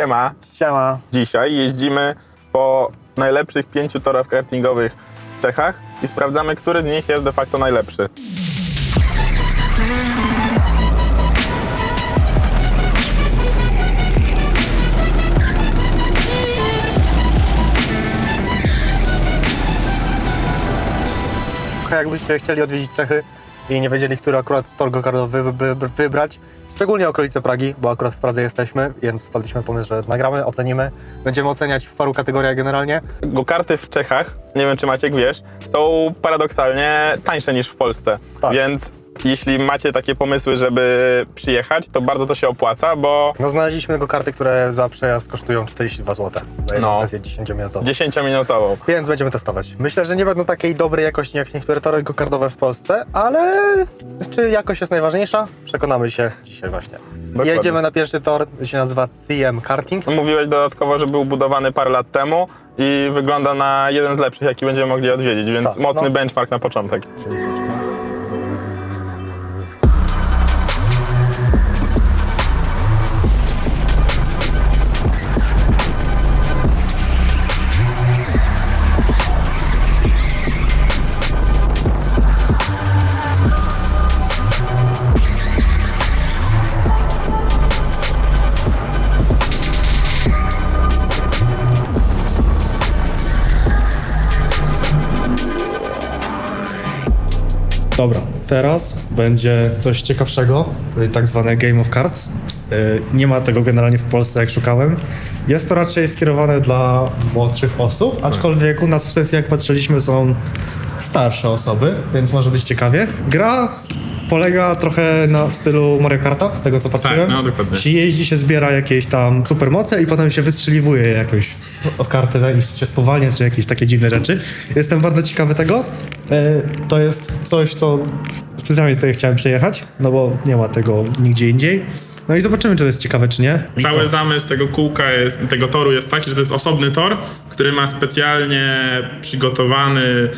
Siema. Siema. Dzisiaj jeździmy po najlepszych 5 torach kartingowych w Czechach i sprawdzamy, który z nich jest de facto najlepszy. Jakbyście chcieli odwiedzić Czechy i nie wiedzieli, który akurat tor go-kartowy wybrać, szczególnie okolice Pragi, bo akurat w Pradze jesteśmy, więc wpadliśmy pomysł, że nagramy, ocenimy. Będziemy oceniać w paru kategoriach generalnie. Go-karty w Czechach, nie wiem czy Maciek wiesz, są paradoksalnie tańsze niż w Polsce, Tak. Więc jeśli macie takie pomysły, żeby przyjechać, to bardzo to się opłaca, bo No znaleźliśmy go-karty, które za przejazd kosztują 42 zł za jedną sesję 10-minutową. 10-minutową. Więc będziemy testować. Myślę, że nie będą takiej dobrej jakości jak niektóre tory go-kartowe w Polsce, ale czy jakość jest najważniejsza? Przekonamy się dzisiaj właśnie. Dokładnie. Jedziemy na pierwszy tor, się nazywa CM Karting. Mówiłeś dodatkowo, że był budowany parę lat temu i wygląda na jeden z lepszych, jaki będziemy mogli odwiedzić, więc Tak, mocny no. benchmark na początek. Dobra, teraz będzie coś ciekawszego, tak zwane Game of Cards. Nie ma tego generalnie w Polsce, jak szukałem. Jest to raczej skierowane dla młodszych osób, aczkolwiek u nas w sesji, jak patrzyliśmy, są starsze osoby, więc może być ciekawie. Gra polega trochę w stylu Mario Karta, z tego co patrzyłem. no dokładnie. Się jeździ, się zbiera jakieś tam supermoce i potem się wystrzeliwuje jakoś w kartę i się spowalnia, czy jakieś takie dziwne rzeczy. Jestem bardzo ciekawy tego. To jest coś, co specjalnie tutaj chciałem przejechać, no bo nie ma tego nigdzie indziej. No i zobaczymy, czy to jest ciekawe, czy nie. I Cały co? zamysł tego kółka, tego toru jest taki, że to jest osobny tor, który ma specjalnie przygotowany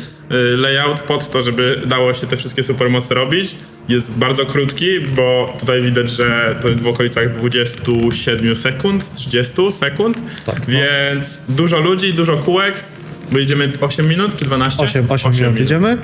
layout pod to, żeby dało się te wszystkie supermoce robić. Jest bardzo krótki, bo tutaj widać, że to jest w okolicach 27 sekund, 30 sekund, Tak, no. więc dużo ludzi, dużo kółek. Bo jedziemy 8 minut czy 12? 8 minut jedziemy.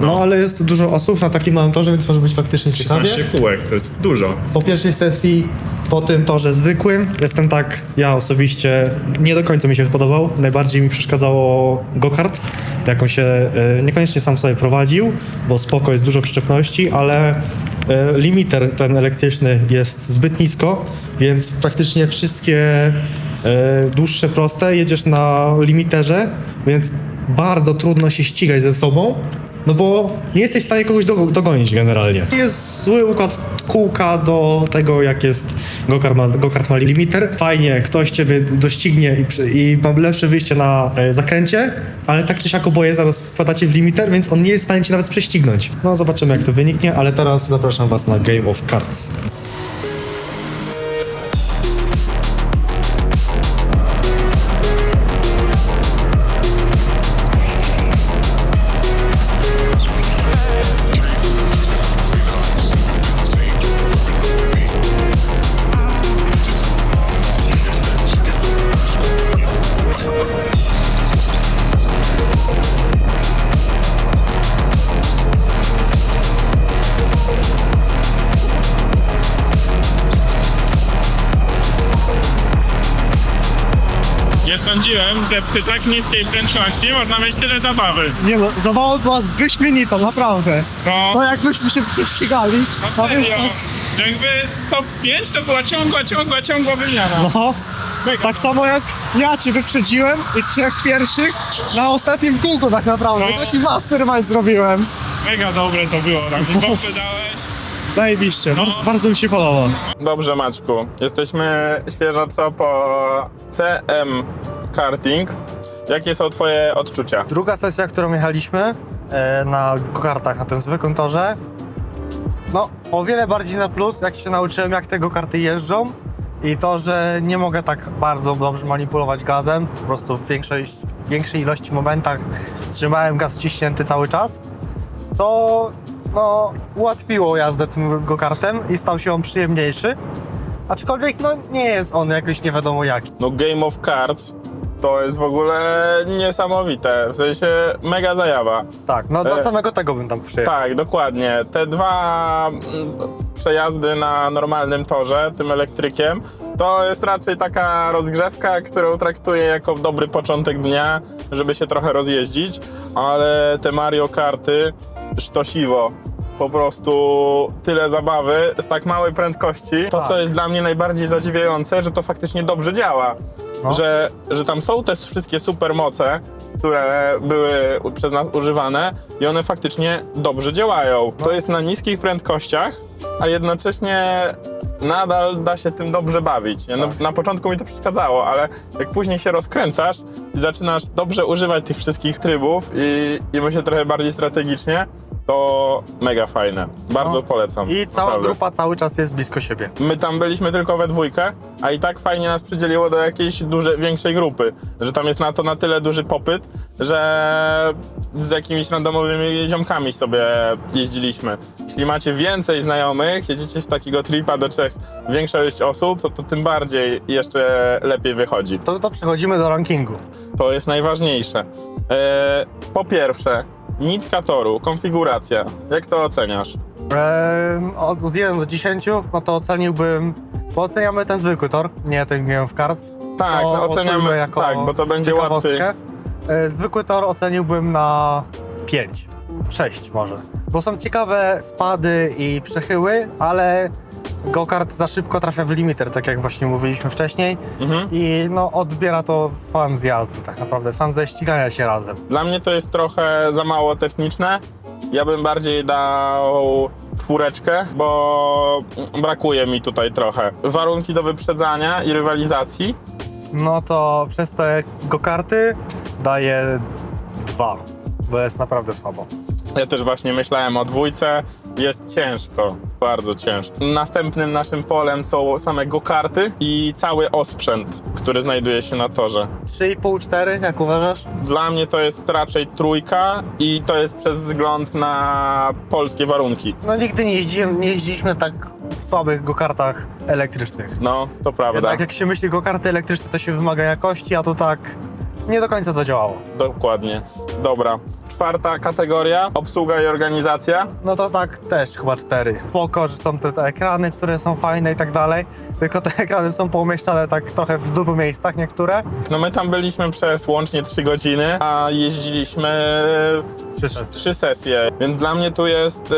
No ale jest dużo osób na takim małym torze, więc może być faktycznie ciekawie. 16 kółek, to jest dużo. Po pierwszej sesji, po tym torze zwykłym, jestem tak, ja osobiście nie do końca mi się podobał. Najbardziej mi przeszkadzało go-kart, jak on się niekoniecznie sam sobie prowadził, bo spoko, jest dużo przyczepności, ale limiter ten elektryczny jest zbyt nisko, więc praktycznie wszystkie dłuższe, proste jedziesz na limiterze, więc bardzo trudno się ścigać ze sobą. No bo nie jesteś w stanie kogoś dogonić generalnie. Jest zły układ kółka do tego, jak jest go-kart ma limiter. Fajnie, ktoś ciebie doścignie i ma lepsze wyjście na zakręcie, ale tak czy siak oboje zaraz wpadacie w limiter, więc on nie jest w stanie cię nawet prześcignąć. No zobaczymy, jak to wyniknie, ale teraz zapraszam was na Game of Cards. Nie sądziłem, że przy tak niskiej prędkości można mieć tyle zabawy. Nie no, zabawa była wyśmienita, naprawdę. No. To jakbyśmy się prześcigali. No serio, jakby top 5 to była ciągła wymiana. No, Mega. tak samo jak ja cię wyprzedziłem i trzech pierwszych na ostatnim kółku tak naprawdę. No. Taki mastermind zrobiłem. Mega dobre to było, tak bombę dałeś. Zajebiście, No. bardzo mi się podoba. Dobrze, Maćku. Jesteśmy świeżo co po CM Karting. Jakie są twoje odczucia? Druga sesja, którą jechaliśmy na go-kartach, na tym zwykłym torze, no o wiele bardziej na plus, jak się nauczyłem, jak te go-karty jeżdżą i to, że nie mogę tak bardzo dobrze manipulować gazem, po prostu w większej ilości momentach trzymałem gaz wciśnięty cały czas, co no, ułatwiło jazdę tym go-kartem i stał się on przyjemniejszy. Aczkolwiek no nie jest on jakoś nie wiadomo jaki. No Game of Cards to jest w ogóle niesamowite, w sensie mega zajawa. Tak, no dla samego tego bym tam przyjechał. Tak, dokładnie. Te dwa przejazdy na normalnym torze, tym elektrykiem, to jest raczej taka rozgrzewka, którą traktuję jako dobry początek dnia, żeby się trochę rozjeździć, ale te Mario Karty, sztosiwo. Po prostu tyle zabawy z tak małej prędkości. To, co Tak. jest dla mnie najbardziej zadziwiające, że to faktycznie dobrze działa. No. Że tam są te wszystkie supermoce, które były przez nas używane i one faktycznie dobrze działają. To jest na niskich prędkościach, a jednocześnie nadal da się tym dobrze bawić. Na początku mi to przeszkadzało, ale jak później się rozkręcasz i zaczynasz dobrze używać tych wszystkich trybów i myślę trochę bardziej strategicznie, to mega fajne. Bardzo polecam. I cała naprawdę. grupa cały czas jest blisko siebie. My tam byliśmy tylko we dwójkę, a i tak fajnie nas przydzieliło do jakiejś większej grupy, że tam jest na to na tyle duży popyt, że z jakimiś randomowymi ziomkami sobie jeździliśmy. Jeśli macie więcej znajomych, jedziecie w takiego tripa do 3, większa ilość osób, to tym bardziej jeszcze lepiej wychodzi. To przechodzimy do rankingu. To jest najważniejsze. Po pierwsze, nitka toru, konfiguracja. Jak to oceniasz? Od 1 do 10, no to oceniłbym, bo oceniamy ten zwykły tor, nie ten Game of Cards. Tak, To no oceniamy, oceniamy jako tak, bo to będzie ciekawostkę. łatwiej. Zwykły tor oceniłbym na 5, 6 może. Bo są ciekawe spady i przechyły, ale go-kart za szybko trafia w limiter, tak jak właśnie mówiliśmy wcześniej. Mhm. I no odbiera to fan z jazdy tak naprawdę, fan ze ścigania się razem. Dla mnie to jest trochę za mało techniczne. Ja bym bardziej dał 4, bo brakuje mi tutaj trochę. Warunki do wyprzedzania i rywalizacji. No to przez te go-karty daję 2, bo jest naprawdę słabo. Ja też właśnie myślałem o 2. Jest ciężko, bardzo ciężko. Następnym naszym polem są same go-karty i cały osprzęt, który znajduje się na torze. 3,5, 4, jak uważasz? Dla mnie to jest raczej 3 i to jest przez wzgląd na polskie warunki. No nigdy nie jeździliśmy tak w słabych go-kartach elektrycznych. No, to prawda. Jednak jak się myśli go-karty elektryczne, to się wymaga jakości, a to tak nie do końca to działało. Dokładnie. Dobra. 4. kategoria, obsługa i organizacja. No to tak też chyba 4. Spoko, że są te ekrany, które są fajne i tak dalej, tylko te ekrany są poumieszczane tak trochę w dupy miejscach niektóre. No my tam byliśmy przez łącznie 3 godziny, a jeździliśmy 3 sesje. 3 sesje, więc dla mnie tu jest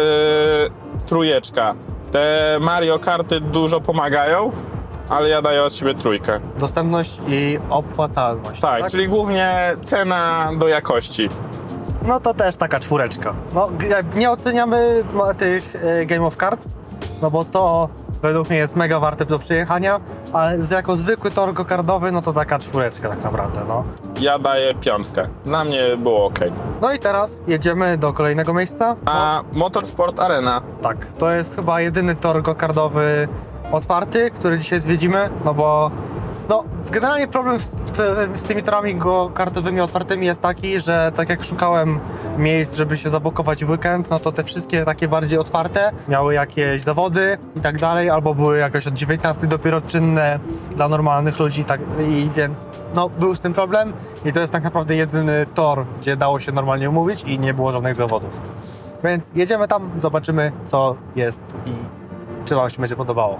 3. Te Mario Karty dużo pomagają, ale ja daję od siebie 3. Dostępność i opłacalność. Tak, czyli głównie cena do jakości. No to też taka 4. No, nie oceniamy tych Game of Cards, no bo to według mnie jest mega warte do przyjechania, ale jako zwykły tor go-kardowy, no to taka 4 tak naprawdę, no. Ja daję 5. Dla mnie było ok. No i teraz jedziemy do kolejnego miejsca. A Motorsport Arena. Tak, to jest chyba jedyny tor go-kardowy otwarty, który dzisiaj zwiedzimy, no bo no, generalnie problem z tymi torami go-kartowymi otwartymi jest taki, że tak jak szukałem miejsc, żeby się zabukować w weekend, no to te wszystkie takie bardziej otwarte miały jakieś zawody i tak dalej, albo były jakoś od 19 dopiero czynne dla normalnych ludzi, tak, i więc no, był z tym problem i to jest tak naprawdę jedyny tor, gdzie dało się normalnie umówić i nie było żadnych zawodów. Więc jedziemy tam, zobaczymy co jest i czy wam się będzie podobało.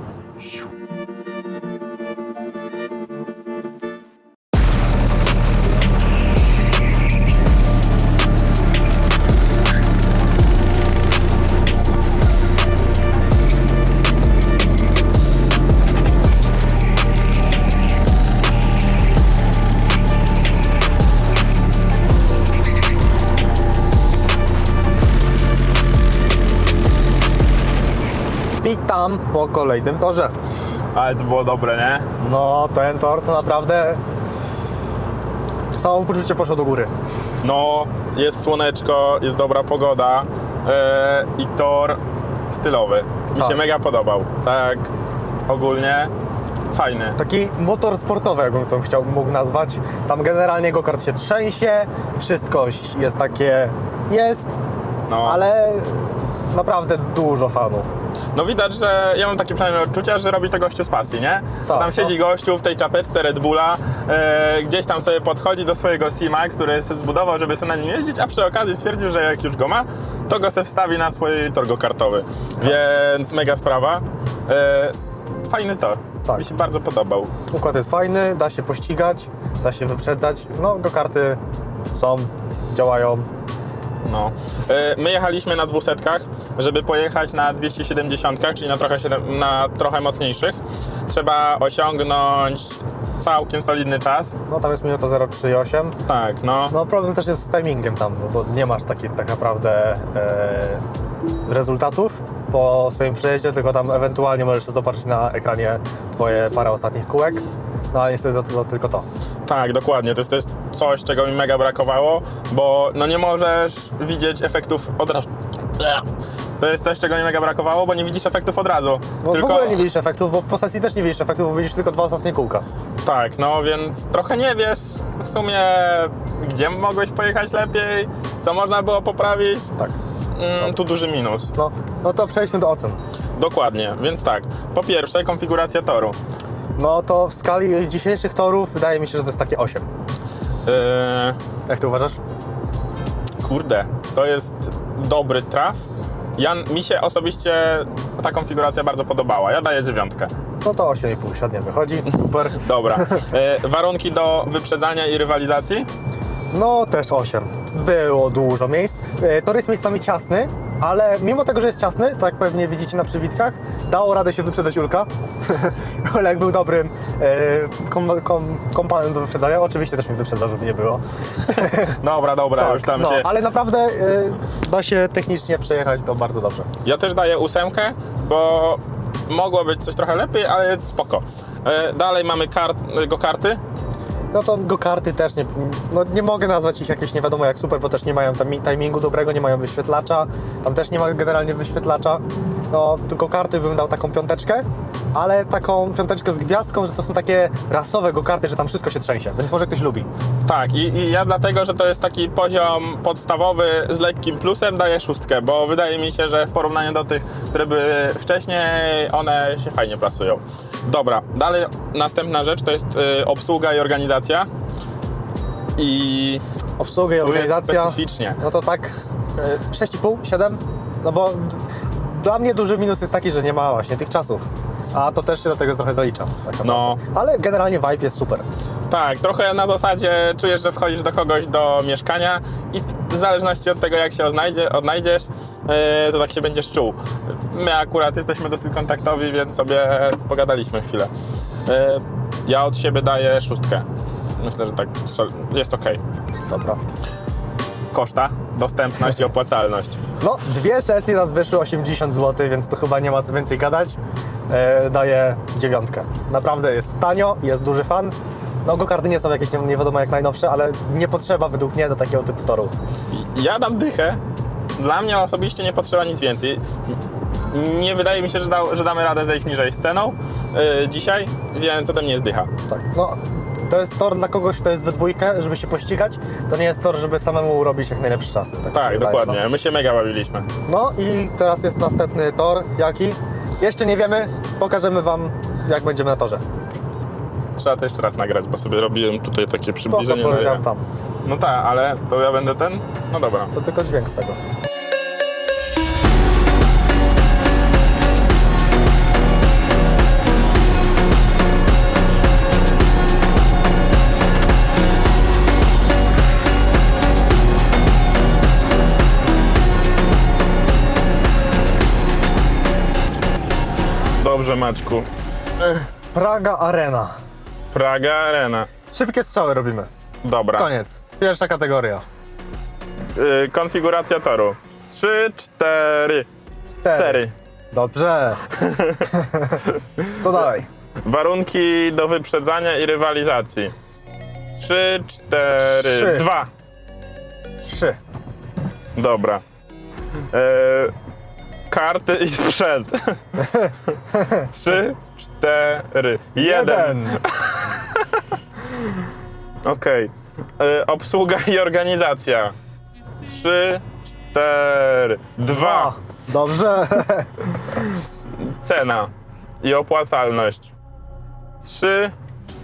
Witam po kolejnym torze. Ale to było dobre, nie? No, ten tor to naprawdę samopoczucie poszło do góry. No, jest słoneczko, jest dobra pogoda i tor stylowy. Mi się Tak. mega podobał. Tak ogólnie fajny. Taki motor sportowy, jakbym to mógł nazwać. Tam generalnie go-kart się trzęsie, wszystko jest takie, No. ale naprawdę dużo fanów. No widać, że ja mam takie przynajmniej odczucia, że robi to gościu z pasji, nie? Tak, Tam siedzi gościu w tej czapeczce Red Bulla, gdzieś tam sobie podchodzi do swojego Sima, który sobie zbudował, żeby sobie na nim jeździć, a przy okazji stwierdził, że jak już go ma, to go sobie wstawi na swój tor go-kartowy. Więc mega sprawa. Fajny tor. Tak. Mi się bardzo podobał. Układ jest fajny, da się pościgać, da się wyprzedzać. No, go-karty są, działają. No. My jechaliśmy na 200, żeby pojechać na 270, czyli na trochę mocniejszych. Trzeba osiągnąć całkiem solidny czas. No, tam jest minuta 0,38. Tak, no. No, problem też jest z timingiem tam, no, bo nie masz tak naprawdę rezultatów po swoim przejeździe, tylko tam ewentualnie możesz zobaczyć na ekranie twoje parę ostatnich kółek. No, ale niestety to tylko to. Tak, dokładnie. To jest coś, czego mi mega brakowało, bo no nie możesz widzieć efektów od razu. To jest coś, czego mi mega brakowało, bo nie widzisz efektów od razu. No, w ogóle nie widzisz efektów, bo po sesji też nie widzisz efektów, bo widzisz tylko 2 ostatnie kółka. Tak, no więc trochę nie wiesz w sumie, gdzie mogłeś pojechać lepiej, co można było poprawić. Tak. Tu duży minus. No to przejdźmy do ocen. Dokładnie, więc tak. Po pierwsze, konfiguracja toru. No to w skali dzisiejszych torów wydaje mi się, że to jest takie 8. Jak ty uważasz? Kurde, to jest dobry traf. Mi się osobiście ta konfiguracja bardzo podobała. Ja daję 9. No to 8,5 średnio wychodzi. Super. Dobra. Warunki do wyprzedzania i rywalizacji? No też 8. Było dużo miejsc. Tor jest miejscami ciasny, ale mimo tego, że jest ciasny, tak jak pewnie widzicie na przywitkach, dało radę się wyprzedzać Julka. Olek był dobrym kompanem do wyprzedzania. Oczywiście też mi wyprzedzał, żeby nie było. Dobra, Tak, już tam no, się... ale naprawdę da się technicznie przejechać to bardzo dobrze. Ja też daję 8, bo mogło być coś trochę lepiej, ale spoko. Dalej mamy go-karty. No to go-karty też nie mogę nazwać ich jakieś nie wiadomo jak super, bo też nie mają tam timingu dobrego, nie mają wyświetlacza, tam też nie ma generalnie wyświetlacza. No, go-karty bym dał taką 5, ale taką 5 z gwiazdką, że to są takie rasowe go-karty, że tam wszystko się trzęsie, więc może ktoś lubi. Tak, i ja dlatego, że to jest taki poziom podstawowy z lekkim plusem, daję 6, bo wydaje mi się, że w porównaniu do tych, które były wcześniej, one się fajnie plasują. Dobra, dalej następna rzecz to jest obsługa i organizacja. I Obsługa i tu jest organizacja, specyficznie. no to tak 6,5, 7, no bo dla mnie duży minus jest taki, że nie ma właśnie tych czasów, a to też się do tego trochę zalicza. Tak No. Ale generalnie vibe jest super. Tak, trochę na zasadzie czujesz, że wchodzisz do kogoś do mieszkania i w zależności od tego, jak się odnajdziesz, to tak się będziesz czuł. My akurat jesteśmy dosyć kontaktowi, więc sobie pogadaliśmy chwilę. Ja od siebie daję 6. Myślę, że tak jest ok. Dobra. Koszta, dostępność i opłacalność. No, 2 sesje nas wyszły 80 zł, więc to chyba nie ma co więcej gadać. Daję 9. Naprawdę jest tanio, jest duży fan. No, go-karty nie są jakieś nie wiadomo jak najnowsze, ale nie potrzeba według mnie do takiego typu toru. Ja dam dychę. Dla mnie osobiście nie potrzeba nic więcej. Nie wydaje mi się, że damy radę zejść niżej z ceną dzisiaj, więc ode mnie jest dycha. Tak, no, to jest tor dla kogoś, kto jest we dwójkę, żeby się pościgać. To nie jest tor, żeby samemu robić jak najlepsze czasy. Tak, mi się Tak, wydaje, dokładnie. My się mega bawiliśmy. No i teraz jest następny tor. Jaki? Jeszcze nie wiemy. Pokażemy wam, jak będziemy na torze. Trzeba to jeszcze raz nagrać, bo sobie robiłem tutaj takie To przybliżenie. powiedziałem tam. No tak, ale to ja będę ten? No dobra. To tylko dźwięk z tego. Dobrze, Maćku. Praga Arena. Praga Arena. Szybkie strzały robimy. Dobra. Koniec. Pierwsza kategoria. Konfiguracja toru. 3, 4, 4. Dobrze. Co dalej? Warunki do wyprzedzania i rywalizacji. 3, 4, 3. 2. 3. Dobra. Karty i sprzęt. 3, 4, 1. Okej. Obsługa i organizacja. 3, 4, 2. Dobrze. cena i opłacalność. 3,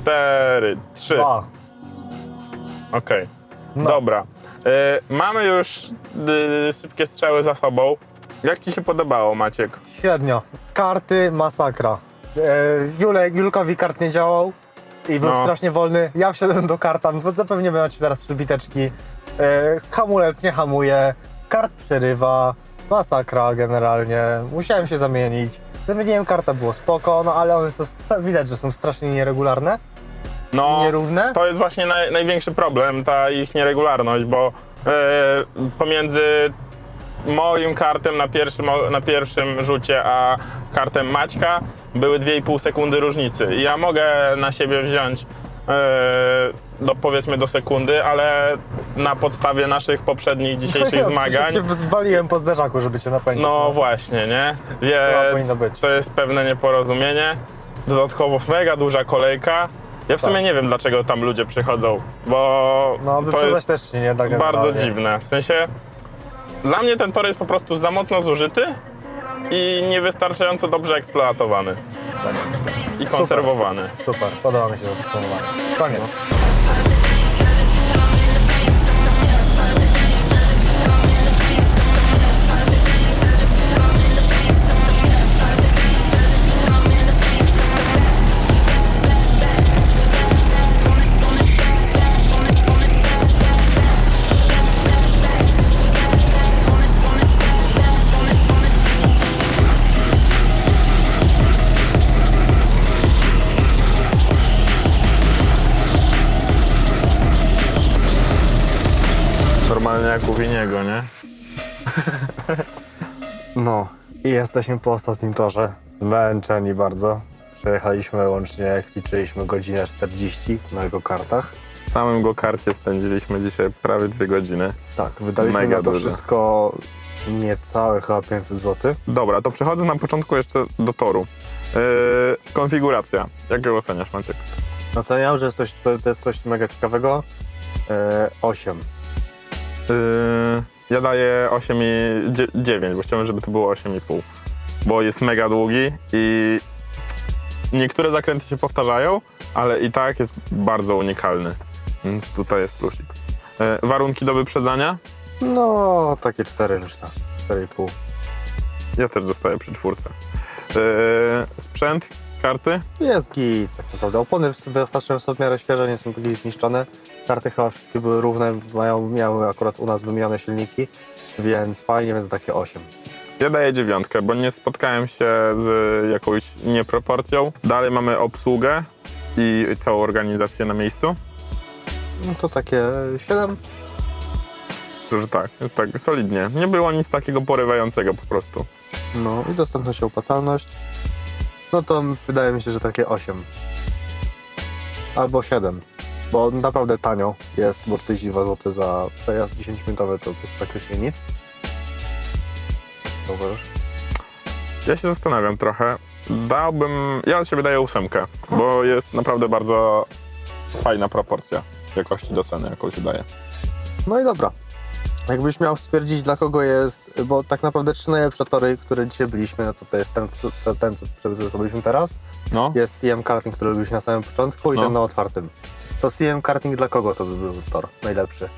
4, 3. 2. Okej, No. dobra. Mamy już szybkie strzały za sobą. Jak ci się podobało, Maciek? Średnio. Karty masakra. Julkowi kart nie działał i był No. strasznie wolny. Ja wsiadłem do karta, no to pewnie macie teraz przybiteczki. Hamulec nie hamuje, kart przerywa, masakra generalnie. Musiałem się zamienić. Zamieniłem karta, było spoko, no ale one są, widać, że są strasznie nieregularne i No, nierówne. to jest właśnie największy problem, ta ich nieregularność, bo pomiędzy moim kartem na pierwszym rzucie, a kartem Maćka były 2,5 sekundy różnicy. I ja mogę na siebie wziąć powiedzmy do sekundy, ale na podstawie naszych poprzednich dzisiejszych zmagań. się zwaliłem po zderzaku, żeby cię napędzić. No właśnie, nie? powinno być. Więc to jest pewne nieporozumienie. Dodatkowo mega duża kolejka. Ja w sumie nie wiem, dlaczego tam ludzie przychodzą, bo No, to wyprzedzać jest też się nie da bardzo generalnie. dziwne. W sensie, dla mnie ten tor jest po prostu za mocno zużyty i niewystarczająco dobrze eksploatowany i konserwowany. Super, podoba mi się to podsumowanie. Koniec. Normalnie jak u Winiego, nie? No i jesteśmy po ostatnim torze. Zmęczeni bardzo. Przejechaliśmy łącznie, jak liczyliśmy, godzinę 40 na jego kartach. W samym go-karcie spędziliśmy dzisiaj prawie 2 godziny. Tak, wydaliśmy Mega na to dużo. wszystko niecałe chyba 500 zł. Dobra, to przechodzę na początku jeszcze do toru. Konfiguracja. Jak ją oceniasz, Maciek? Oceniam, że to jest coś mega ciekawego. 8. Ja daję 8,9, bo chciałem, żeby to było 8,5. Bo jest mega długi i niektóre zakręty się powtarzają, ale i tak jest bardzo unikalny. Więc tutaj jest plusik. Warunki do wyprzedzania? No, takie 4 myślę. 4,5. Ja też zostaję przy 4. Sprzęt, karty? Jest git, tak naprawdę. Opony patrzyłem w miarę świeże, nie są takie zniszczone. Karty chyba wszystkie były równe, miały akurat u nas wymienione silniki, więc fajnie, więc takie 8. Ja daję 9, bo nie spotkałem się z jakąś nieproporcją. Dalej mamy obsługę i całą organizację na miejscu. No to takie 7. Że tak, jest tak solidnie. Nie było nic takiego porywającego po prostu. No i dostępność i opłacalność. No to wydaje mi się, że takie 8. Albo 7. Bo naprawdę tanio jest, bo 42 zł za przejazd 10-minutowy to jest praktycznie nic. Co uważasz? Ja się zastanawiam trochę. Ja od siebie daję 8, bo jest naprawdę bardzo fajna proporcja jakości do ceny, jaką się daje. No i dobra. Jakbyś miał stwierdzić, dla kogo jest, bo tak naprawdę 3 najlepsze tory, które dzisiaj byliśmy, no to jest ten co byliśmy teraz. No, Jest CM Karting, który robiliśmy na samym początku i No. ten na otwartym. To CM Karting dla kogo to by był tor najlepszy?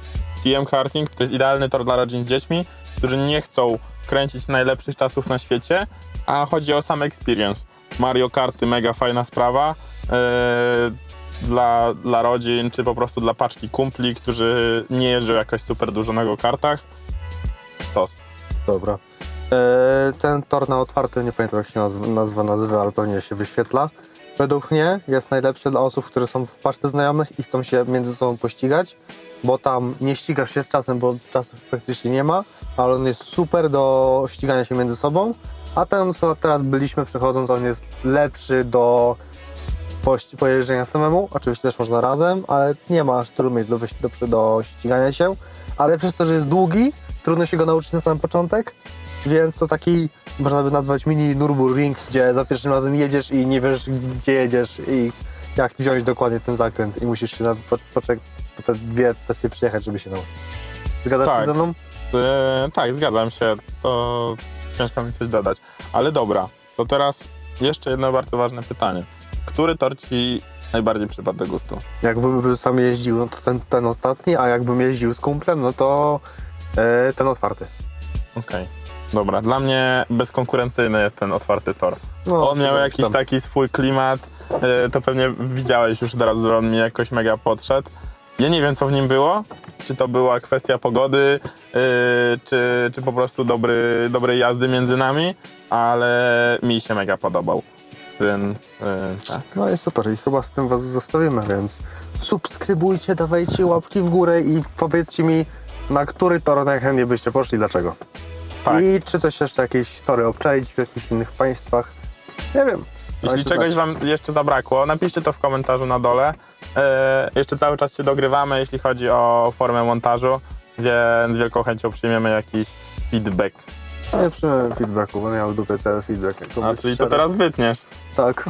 CM Karting to jest idealny tor dla rodzin z dziećmi, którzy nie chcą kręcić najlepszych czasów na świecie, a chodzi o sam experience. Mario Karty, mega fajna sprawa. Dla rodzin, czy po prostu dla paczki kumpli, którzy nie jeżdżą jakoś super dużo na go-kartach. Stos. Dobra. Ten tor na otwartym, nie pamiętam jak się nazywa, ale pewnie się wyświetla. Według mnie jest najlepszy dla osób, które są w paczce znajomych i chcą się między sobą pościgać, bo tam nie ścigasz się z czasem, bo czasu praktycznie nie ma, ale on jest super do ścigania się między sobą, a ten, co teraz byliśmy przechodząc, on jest lepszy do pojeżdżenia samemu, oczywiście też można razem, ale nie ma aż tylu miejsc do ścigania się, ale przez to, że jest długi, trudno się go nauczyć na sam początek, więc to taki, można by nazwać mini Nürburgring, gdzie za pierwszym razem jedziesz i nie wiesz, gdzie jedziesz i jak wziąć dokładnie ten zakręt i musisz się po te 2 sesje przyjechać, żeby się nauczyć. Zgadzasz się Tak. ze mną? Tak, zgadzam się. To ciężko mi coś dodać. Ale dobra, to teraz jeszcze jedno bardzo ważne pytanie. Który tor ci najbardziej przypadł do gustu? Jakbym sam jeździł, no to ten ostatni, a jakbym jeździł z kumplem, no to ten otwarty. Okej. Dobra, dla mnie bezkonkurencyjny jest ten otwarty tor. No, On miał jakiś taki swój klimat, to pewnie widziałeś już od razu, że on mi jakoś mega podszedł. Ja nie wiem, co w nim było, czy to była kwestia pogody, czy po prostu dobrej jazdy między nami, ale mi się mega podobał, więc tak. No i super, i chyba z tym was zostawimy, więc subskrybujcie, dawajcie łapki w górę i powiedzcie mi, na który tor najchętniej byście poszli, dlaczego. Tak. I czy coś jeszcze, jakieś tory obczaić w jakichś innych państwach, nie wiem. Jeśli Dajcie czegoś znać. wam jeszcze zabrakło, napiszcie to w komentarzu na dole. Jeszcze cały czas się dogrywamy, jeśli chodzi o formę montażu, więc wielką chęcią przyjmiemy jakiś feedback. Nie przyjąłem feedbacku, bo miałem w dupie cały feedback. jak to A, być czyli to szczery. teraz wytniesz. Tak.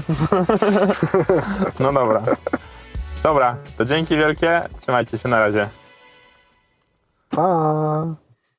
No dobra. Dobra, to dzięki wielkie, trzymajcie się, na razie. Pa!